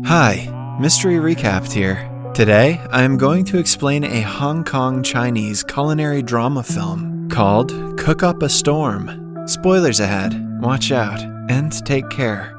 Hi, Mystery Recapped here. Today, I am going to explain a Hong Kong Chinese culinary drama film called Cook Up a Storm. Spoilers ahead, watch out, and take care.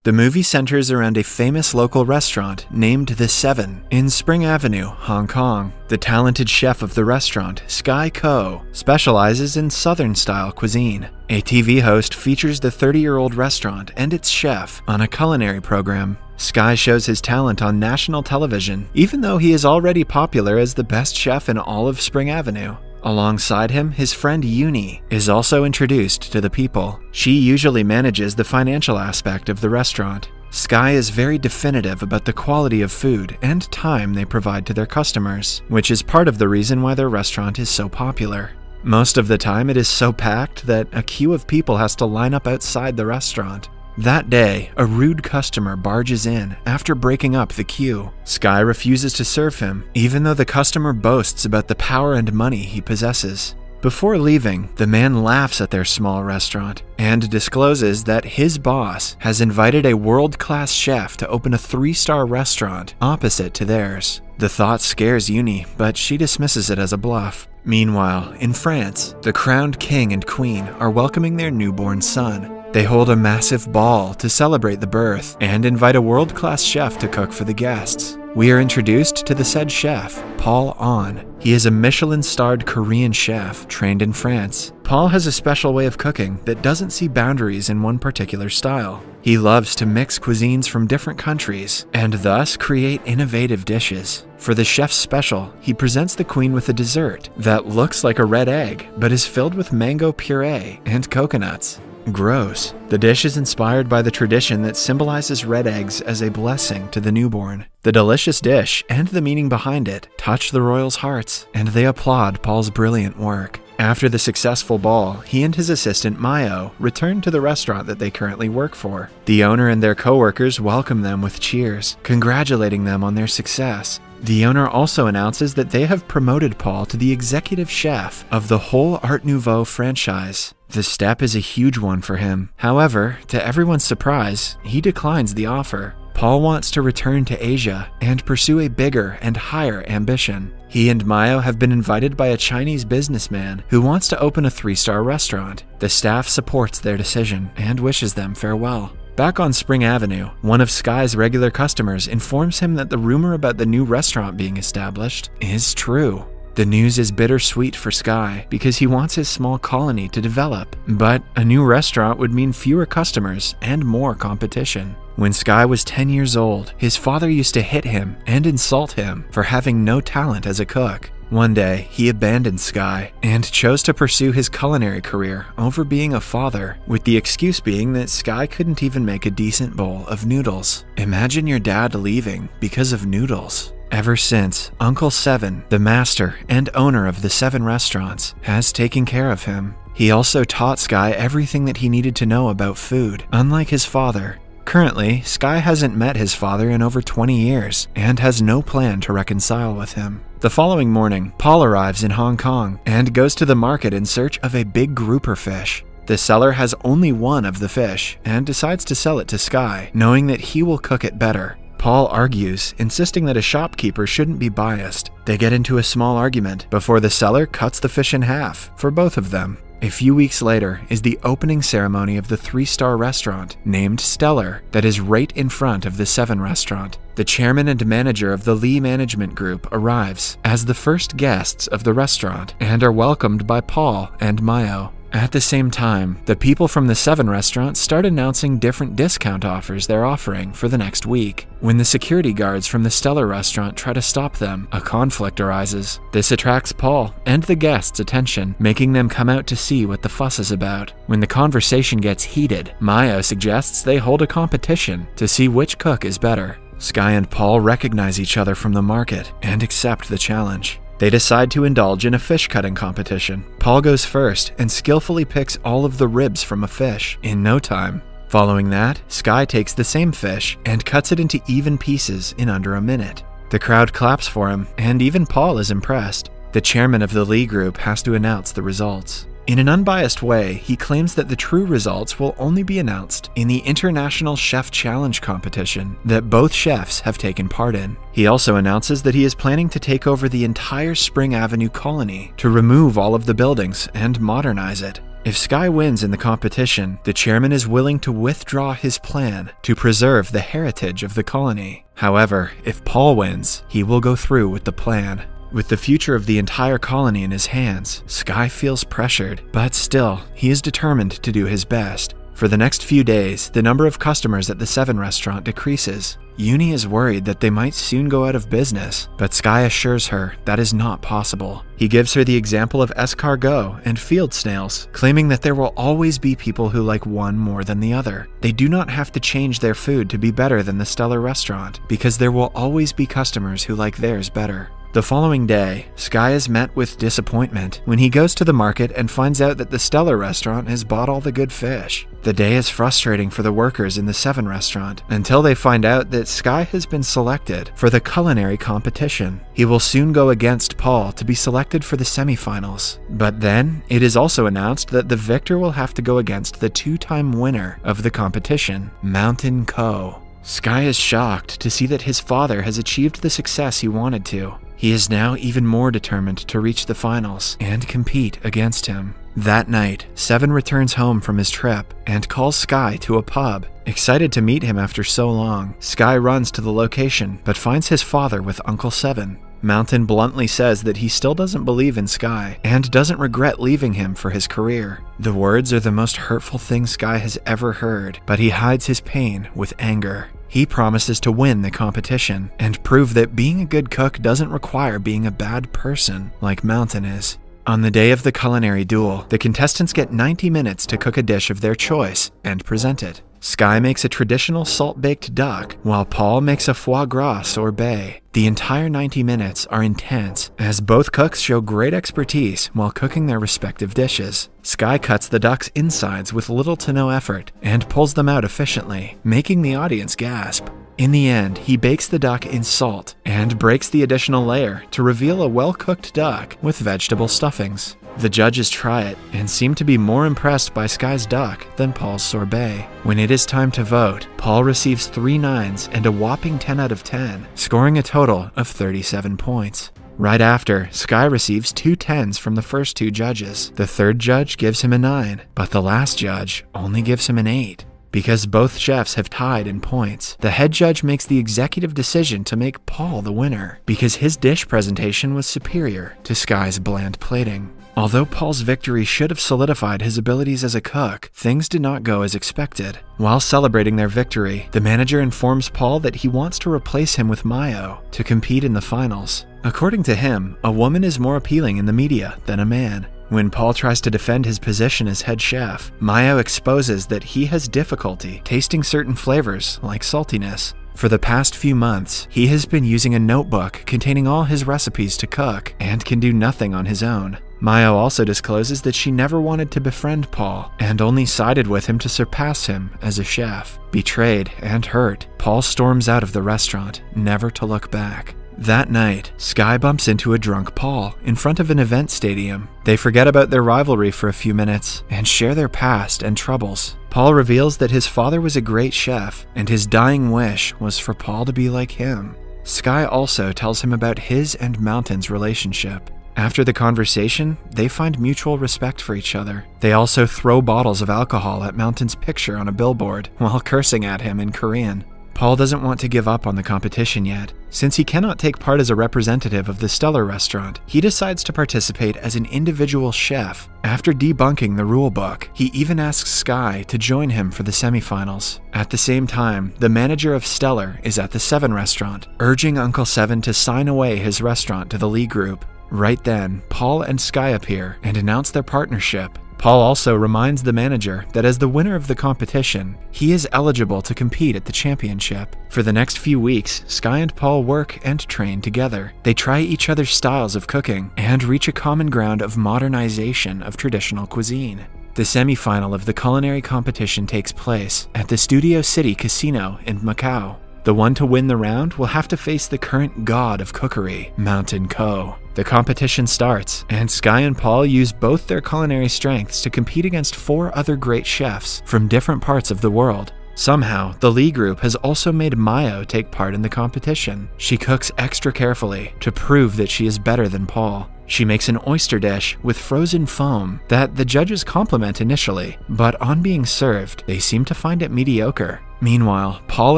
The movie centers around a famous local restaurant named The Seven in Spring Avenue, Hong Kong. The talented chef of the restaurant, Sky Ko, specializes in Southern-style cuisine. A TV host features the 30-year-old restaurant and its chef on a culinary program. Sky shows his talent on national television, even though he is already popular as the best chef in all of Spring Avenue. Alongside him, his friend Uni is also introduced to the people. She usually manages the financial aspect of the restaurant. Sky is very definitive about the quality of food and time they provide to their customers, which is part of the reason why their restaurant is so popular. Most of the time, it is so packed that a queue of people has to line up outside the restaurant. That day, a rude customer barges in after breaking up the queue. Sky refuses to serve him, even though the customer boasts about the power and money he possesses. Before leaving, the man laughs at their small restaurant and discloses that his boss has invited a world-class chef to open a 3-star restaurant opposite to theirs. The thought scares Uni, but she dismisses it as a bluff. Meanwhile, in France, the crowned king and queen are welcoming their newborn son. They hold a massive ball to celebrate the birth and invite a world-class chef to cook for the guests. We are introduced to the said chef, Paul An. He is a Michelin-starred Korean chef trained in France. Paul has a special way of cooking that doesn't see boundaries in one particular style. He loves to mix cuisines from different countries and thus create innovative dishes. For the chef's special, he presents the queen with a dessert that looks like a red egg but is filled with mango puree and coconuts. Gross. The dish is inspired by the tradition that symbolizes red eggs as a blessing to the newborn. The delicious dish and the meaning behind it touch the royals' hearts, and they applaud Paul's brilliant work. After the successful ball, he and his assistant Mayo return to the restaurant that they currently work for. The owner and their co-workers welcome them with cheers, congratulating them on their success. The owner also announces that they have promoted Paul to the executive chef of the whole Art Nouveau franchise. The step is a huge one for him. However, to everyone's surprise, he declines the offer. Paul wants to return to Asia and pursue a bigger and higher ambition. He and Mayo have been invited by a Chinese businessman who wants to open a 3-star restaurant. The staff supports their decision and wishes them farewell. Back on Spring Avenue, one of Sky's regular customers informs him that the rumor about the new restaurant being established is true. The news is bittersweet for Sky because he wants his small colony to develop, but a new restaurant would mean fewer customers and more competition. When Sky was 10 years old, his father used to hit him and insult him for having no talent as a cook. One day, he abandoned Sky and chose to pursue his culinary career over being a father, with the excuse being that Sky couldn't even make a decent bowl of noodles. Imagine your dad leaving because of noodles. Ever since, Uncle Seven, the master and owner of the 7 restaurants, has taken care of him. He also taught Sky everything that he needed to know about food, unlike his father. Currently, Sky hasn't met his father in over 20 years and has no plan to reconcile with him. The following morning, Paul arrives in Hong Kong and goes to the market in search of a big grouper fish. The seller has only one of the fish and decides to sell it to Sky, knowing that he will cook it better. Paul argues, insisting that a shopkeeper shouldn't be biased. They get into a small argument before the seller cuts the fish in half for both of them. A few weeks later is the opening ceremony of the 3-star restaurant named Stellar that is right in front of the 7 restaurant. The chairman and manager of the Lee Management Group arrives as the first guests of the restaurant and are welcomed by Paul and Mayo. At the same time, the people from the 7 restaurants start announcing different discount offers they're offering for the next week. When the security guards from the Stellar restaurant try to stop them, a conflict arises. This attracts Paul and the guests' attention, making them come out to see what the fuss is about. When the conversation gets heated, Mayo suggests they hold a competition to see which cook is better. Sky and Paul recognize each other from the market and accept the challenge. They decide to indulge in a fish cutting competition. Paul goes first and skillfully picks all of the ribs from a fish in no time. Following that, Sky takes the same fish and cuts it into even pieces in under a minute. The crowd claps for him, and even Paul is impressed. The chairman of the Lee Group has to announce the results. In an unbiased way, he claims that the true results will only be announced in the International Chef Challenge competition that both chefs have taken part in. He also announces that he is planning to take over the entire Spring Avenue colony to remove all of the buildings and modernize it. If Sky wins in the competition, the chairman is willing to withdraw his plan to preserve the heritage of the colony. However, if Paul wins, he will go through with the plan. With the future of the entire colony in his hands, Sky feels pressured, but still, he is determined to do his best. For the next few days, the number of customers at the Seven restaurant decreases. Uni is worried that they might soon go out of business, but Sky assures her that is not possible. He gives her the example of escargot and field snails, claiming that there will always be people who like one more than the other. They do not have to change their food to be better than the Stellar restaurant, because there will always be customers who like theirs better. The following day, Sky is met with disappointment when he goes to the market and finds out that the Stellar restaurant has bought all the good fish. The day is frustrating for the workers in the Seven restaurant until they find out that Sky has been selected for the culinary competition. He will soon go against Paul to be selected for the semifinals. But then, it is also announced that the victor will have to go against the two-time winner of the competition, Mountain Co. Sky is shocked to see that his father has achieved the success he wanted to. He is now even more determined to reach the finals and compete against him. That night, Seven returns home from his trip and calls Sky to a pub. Excited to meet him after so long, Sky runs to the location but finds his father with Uncle Seven. Mountain bluntly says that he still doesn't believe in Sky and doesn't regret leaving him for his career. The words are the most hurtful thing Sky has ever heard, but he hides his pain with anger. He promises to win the competition and prove that being a good cook doesn't require being a bad person like Mountain is. On the day of the culinary duel, the contestants get 90 minutes to cook a dish of their choice and present it. Sky makes a traditional salt-baked duck, while Paul makes a foie gras sorbet. The entire 90 minutes are intense, as both cooks show great expertise while cooking their respective dishes. Sky cuts the duck's insides with little to no effort and pulls them out efficiently, making the audience gasp. In the end, he bakes the duck in salt and breaks the additional layer to reveal a well-cooked duck with vegetable stuffings. The judges try it and seem to be more impressed by Sky's duck than Paul's sorbet. When it is time to vote, Paul receives 3 9s and a whopping 10 out of 10, scoring a total of 37 points. Right after, Sky receives 2 10s from the first 2 judges. The third judge gives him a 9, but the last judge only gives him an 8. Because both chefs have tied in points, the head judge makes the executive decision to make Paul the winner, because his dish presentation was superior to Sky's bland plating. Although Paul's victory should have solidified his abilities as a cook, things did not go as expected. While celebrating their victory, the manager informs Paul that he wants to replace him with Mayo to compete in the finals. According to him, a woman is more appealing in the media than a man. When Paul tries to defend his position as head chef, Mayo exposes that he has difficulty tasting certain flavors like saltiness. For the past few months, he has been using a notebook containing all his recipes to cook and can do nothing on his own. Mayo also discloses that she never wanted to befriend Paul and only sided with him to surpass him as a chef. Betrayed and hurt, Paul storms out of the restaurant, never to look back. That night, Sky bumps into a drunk Paul in front of an event stadium. They forget about their rivalry for a few minutes and share their past and troubles. Paul reveals that his father was a great chef and his dying wish was for Paul to be like him. Sky also tells him about his and Mountain's relationship. After the conversation, they find mutual respect for each other. They also throw bottles of alcohol at Mountain's picture on a billboard while cursing at him in Korean. Paul doesn't want to give up on the competition yet. Since he cannot take part as a representative of the Stellar restaurant, he decides to participate as an individual chef. After debunking the rule book, he even asks Sky to join him for the semifinals. At the same time, the manager of Stellar is at the Seven restaurant, urging Uncle Seven to sign away his restaurant to the Lee Group. Right then, Paul and Sky appear and announce their partnership. Paul also reminds the manager that as the winner of the competition, he is eligible to compete at the championship. For the next few weeks, Sky and Paul work and train together. They try each other's styles of cooking and reach a common ground of modernization of traditional cuisine. The semi-final of the culinary competition takes place at the Studio City Casino in Macau. The one to win the round will have to face the current god of cookery, Mountain Ko. The competition starts, and Sky and Paul use both their culinary strengths to compete against 4 other great chefs from different parts of the world. Somehow, the Lee group has also made Mayo take part in the competition. She cooks extra carefully to prove that she is better than Paul. She makes an oyster dish with frozen foam that the judges compliment initially, but on being served, they seem to find it mediocre. Meanwhile, Paul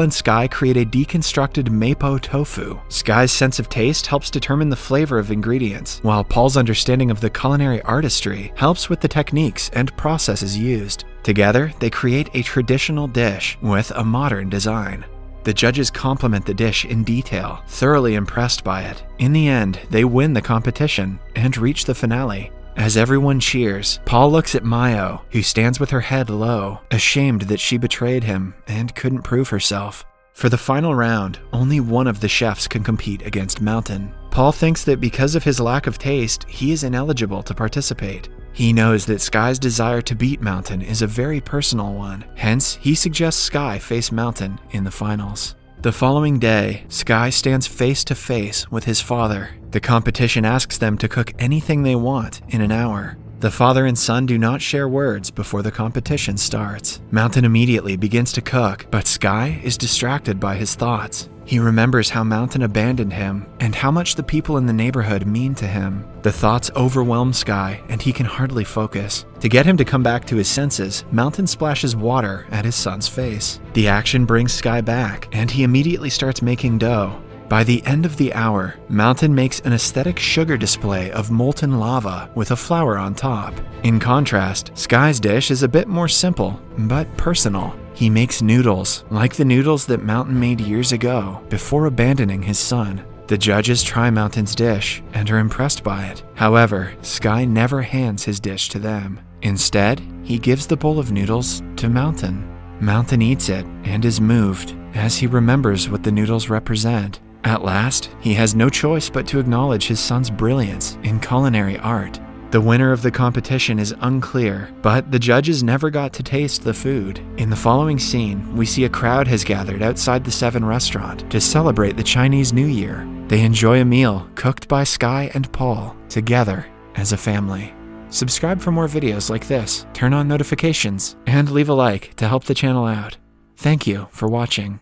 and Sky create a deconstructed mapo tofu. Sky's sense of taste helps determine the flavor of ingredients, while Paul's understanding of the culinary artistry helps with the techniques and processes used. Together, they create a traditional dish with a modern design. The judges compliment the dish in detail, thoroughly impressed by it. In the end, they win the competition and reach the finale. As everyone cheers, Paul looks at Mayo, who stands with her head low, ashamed that she betrayed him and couldn't prove herself. For the final round, only one of the chefs can compete against Mountain. Paul thinks that because of his lack of taste, he is ineligible to participate. He knows that Sky's desire to beat Mountain is a very personal one, hence he suggests Sky face Mountain in the finals. The following day, Sky stands face to face with his father. The competition asks them to cook anything they want in an hour. The father and son do not share words before the competition starts. Mountain immediately begins to cook, but Sky is distracted by his thoughts. He remembers how Mountain abandoned him and how much the people in the neighborhood mean to him. The thoughts overwhelm Sky and he can hardly focus. To get him to come back to his senses, Mountain splashes water at his son's face. The action brings Sky back and he immediately starts making dough. By the end of the hour, Mountain makes an aesthetic sugar display of molten lava with a flower on top. In contrast, Sky's dish is a bit more simple, but personal. He makes noodles, like the noodles that Mountain made years ago, before abandoning his son. The judges try Mountain's dish and are impressed by it. However, Sky never hands his dish to them. Instead, he gives the bowl of noodles to Mountain. Mountain eats it and is moved as he remembers what the noodles represent. At last, he has no choice but to acknowledge his son's brilliance in culinary art. The winner of the competition is unclear, but the judges never got to taste the food. In the following scene, we see a crowd has gathered outside the Seven restaurant to celebrate the Chinese New Year. They enjoy a meal cooked by Sky and Paul together as a family. Subscribe for more videos like this, turn on notifications, and leave a like to help the channel out. Thank you for watching.